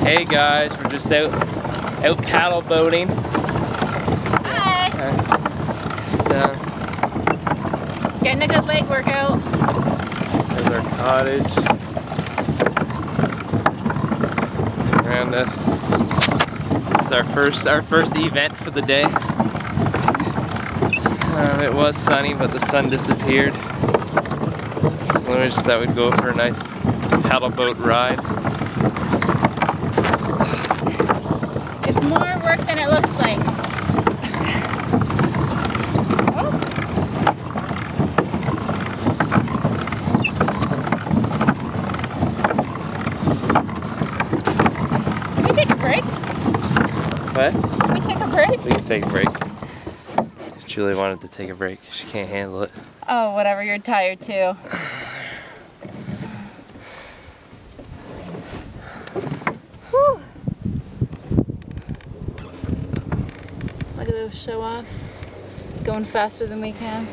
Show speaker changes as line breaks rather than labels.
Hey guys, we're just out paddle boating.
Hi.
Just
Getting a good leg workout.
there's our cottage. Around us. It's our first event for the day. It was sunny, but the sun disappeared. So we just thought we'd go for a nice paddle boat ride.
It's more work than it looks like. Oh. Can we take a break?
What?
Can we take a break?
We can take a break. Julie wanted to take a break. She can't handle it.
Oh, whatever. You're tired too. Whew. Look at those show-offs. Going faster than we can.